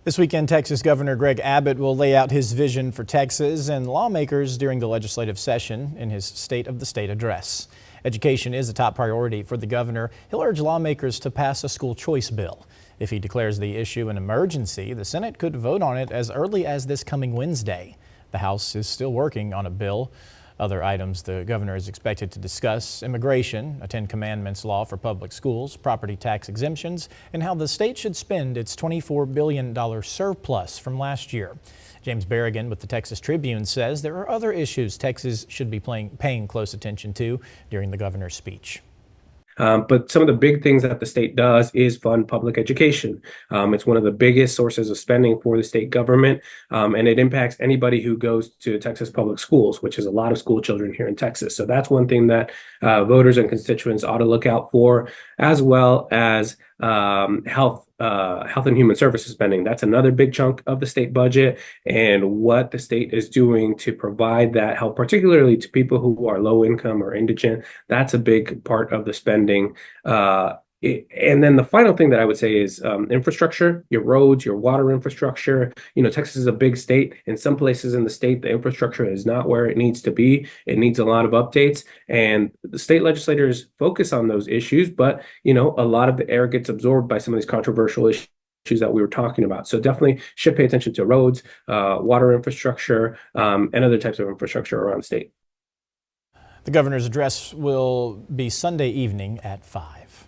This weekend, Texas Governor Greg Abbott will lay out his vision for Texas and lawmakers during the legislative session in his State of the State address. Education is a top priority for the governor. He'll urge lawmakers to pass a school choice bill. If he declares the issue an emergency, the Senate could vote on it as early as this coming Wednesday. The House is still working on a bill. Other items the governor is expected to discuss: immigration, a Ten Commandments law for public schools, property tax exemptions, and how the state should spend its $24 billion surplus from last year. James Berrigan with the Texas Tribune says there are other issues Texas should be paying close attention to during the governor's speech. But some of the big things that the state does is fund public education. It's one of the biggest sources of spending for the state government, and it impacts anybody who goes to Texas public schools, which is a lot of school children here in Texas. So that's one thing that voters and constituents ought to look out for, as well as health and human services spending. That's another big chunk of the state budget, and what the state is doing to provide that help, particularly to people who are low income or indigent. That's a big part of the spending. And then the final thing that I would say is infrastructure, your roads, your water infrastructure. Texas is a big state. In some places in the state, the infrastructure is not where it needs to be. It needs a lot of updates, and the state legislators focus on those issues. But, a lot of the air gets absorbed by some of these controversial issues that we were talking about. So definitely should pay attention to roads, water infrastructure, and other types of infrastructure around the state. The governor's address will be Sunday evening at 5.